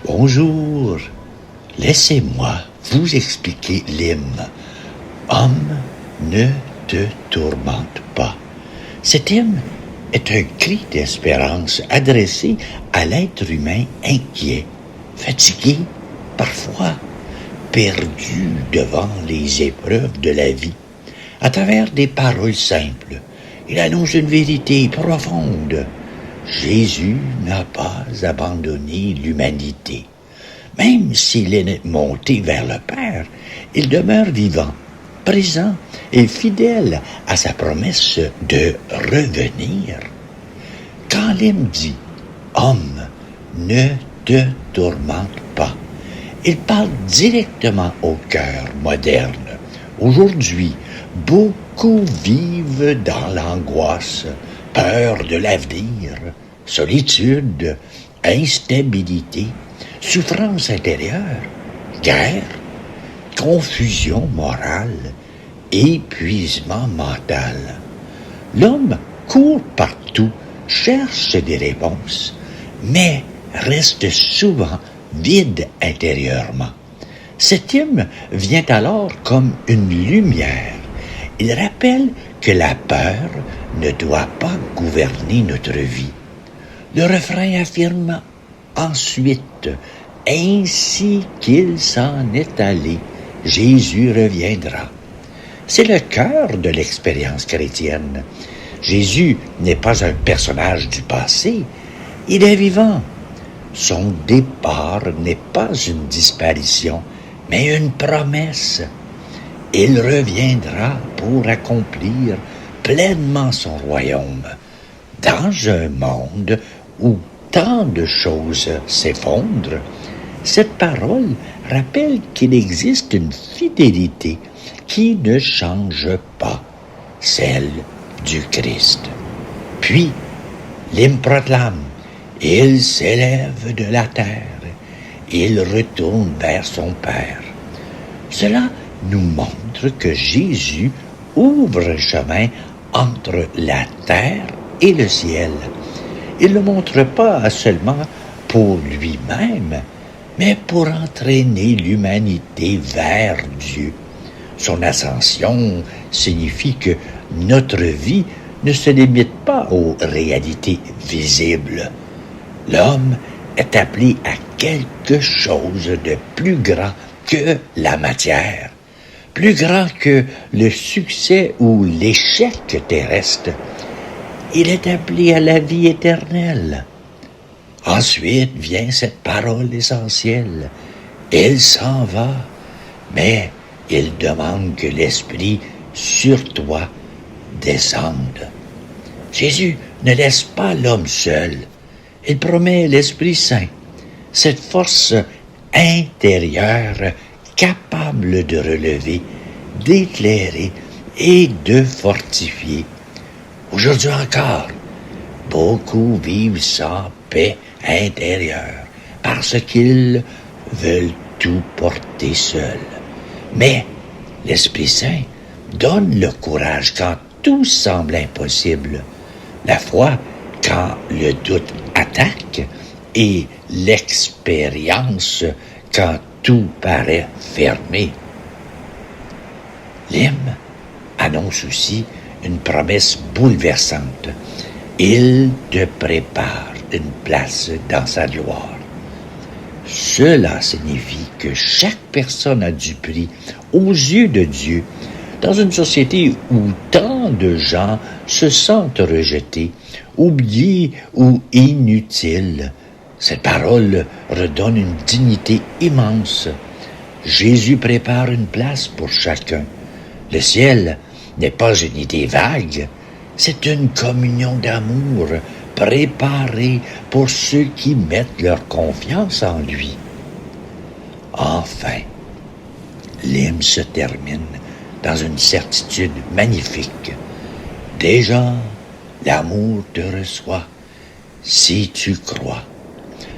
Bonjour, laissez-moi vous expliquer l'hymne « Homme, ne te tourmente pas ». Cet hymne est un cri d'espérance adressé à l'être humain inquiet, fatigué, parfois perdu devant les épreuves de la vie. À travers des paroles simples, il annonce une vérité profonde. Jésus n'a pas abandonné l'humanité. Même s'il est monté vers le Père, il demeure vivant, présent et fidèle à sa promesse de revenir. Quand l'hymne dit « Homme, ne te tourmente pas », il parle directement au cœur moderne. Aujourd'hui, beaucoup vivent dans l'angoisse, peur de l'avenir, solitude, instabilité, souffrance intérieure, guerre, confusion morale, épuisement mental. L'homme court partout, cherche des réponses, mais reste souvent vide intérieurement. Cet hymne vient alors comme une lumière. Il rappelle que la peur ne doit pas gouverner notre vie. Le refrain affirme ensuite « Ainsi qu'il s'en est allé, Jésus reviendra ». C'est le cœur de l'expérience chrétienne. Jésus n'est pas un personnage du passé, il est vivant. Son départ n'est pas une disparition, mais une promesse. Il reviendra pour accomplir pleinement son royaume. Dans un monde où tant de choses s'effondrent, cette parole rappelle qu'il existe une fidélité qui ne change pas, celle du Christ. Puis, l'hymne proclame « Il s'élève de la terre, il retourne vers son Père ». Cela nous montre que Jésus ouvre un chemin entre la terre et le ciel. Il ne le montre pas seulement pour lui-même, mais pour entraîner l'humanité vers Dieu. Son ascension signifie que notre vie ne se limite pas aux réalités visibles. L'homme est appelé à quelque chose de plus grand que la matière, plus grand que le succès ou l'échec terrestre. Il est appelé à la vie éternelle. Ensuite vient cette parole essentielle. Il s'en va, mais il demande que l'Esprit sur toi descende. Jésus ne laisse pas l'homme seul. Il promet l'Esprit Saint, cette force intérieure capable de relever, d'éclairer et de fortifier. Aujourd'hui encore, beaucoup vivent sans paix intérieure parce qu'ils veulent tout porter seuls. Mais l'Esprit Saint donne le courage quand tout semble impossible, la foi quand le doute attaque et l'expérience quand tout paraît fermé. L'hymne annonce aussi une promesse bouleversante. Il te prépare une place dans sa gloire. Cela signifie que chaque personne a du prix aux yeux de Dieu. Dans une société où tant de gens se sentent rejetés, oubliés ou inutiles, cette parole redonne une dignité immense. Jésus prépare une place pour chacun. Le ciel n'est pas une idée vague, c'est une communion d'amour préparée pour ceux qui mettent leur confiance en lui. Enfin, l'hymne se termine dans une certitude magnifique. Déjà, l'amour te reçoit si tu crois.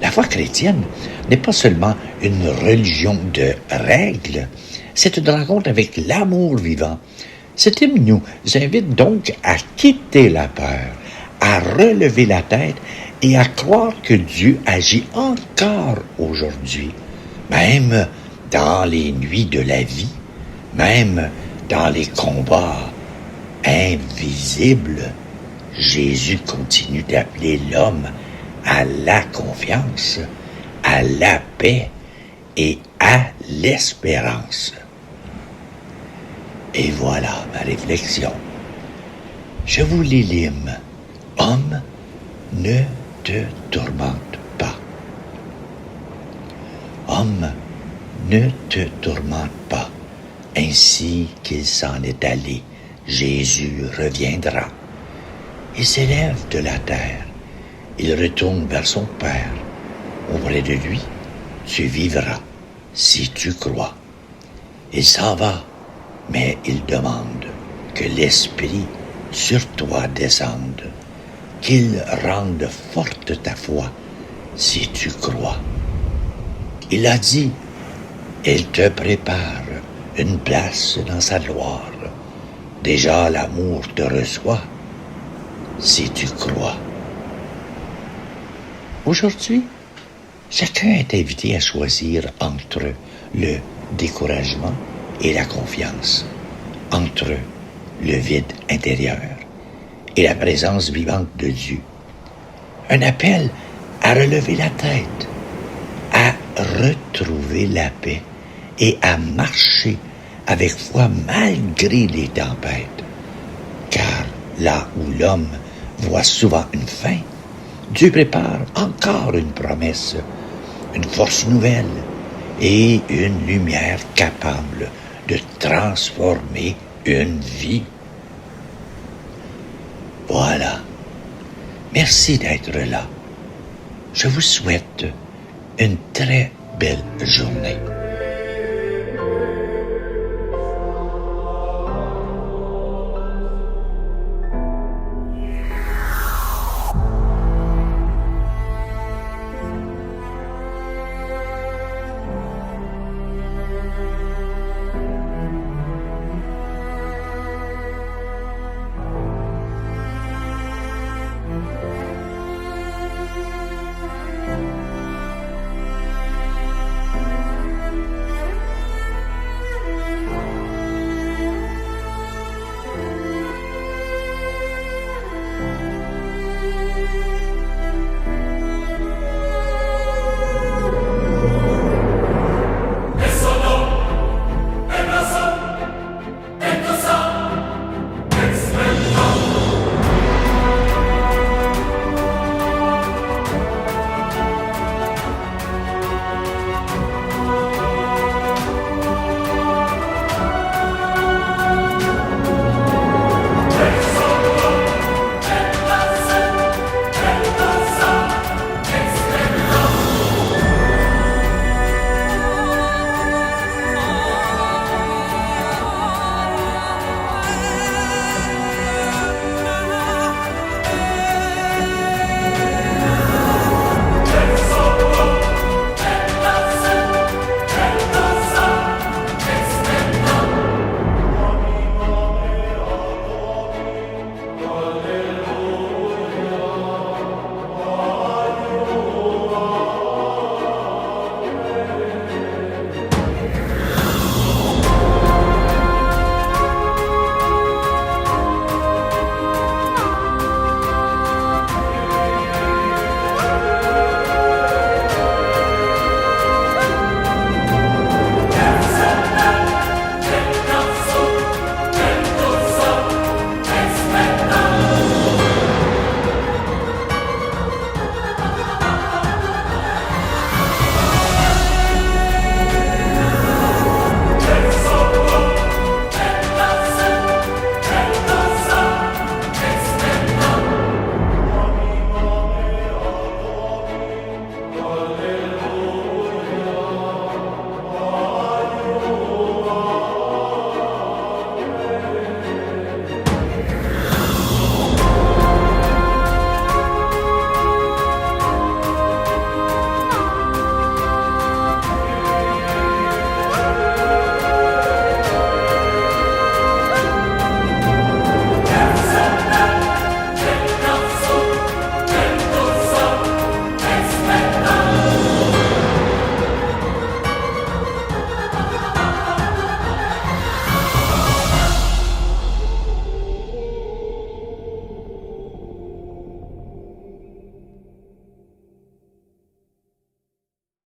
La foi chrétienne n'est pas seulement une religion de règles, c'est une rencontre avec l'amour vivant. Cet hymne nous invite donc à quitter la peur, à relever la tête et à croire que Dieu agit encore aujourd'hui, même dans les nuits de la vie, même dans les combats invisibles. Jésus continue d'appeler l'homme à la confiance, à la paix et à l'espérance. Et voilà ma réflexion. Je vous lis l'hymne. Homme, ne te tourmente pas. Homme, ne te tourmente pas. Ainsi qu'il s'en est allé, Jésus reviendra. Il s'élève de la terre. Il retourne vers son Père. Auprès de lui, tu vivras si tu crois. Il s'en va, mais il demande que l'Esprit sur toi descende, qu'il rende forte ta foi si tu crois. Il a dit, il te prépare une place dans sa gloire. Déjà l'amour te reçoit si tu crois. Aujourd'hui, chacun est invité à choisir entre le découragement et la confiance, entre le vide intérieur et la présence vivante de Dieu. Un appel à relever la tête, à retrouver la paix et à marcher avec foi malgré les tempêtes. Car là où l'homme voit souvent une fin, Dieu prépare encore une promesse, une force nouvelle et une lumière capable de transformer une vie. Voilà. Merci d'être là. Je vous souhaite une très belle journée.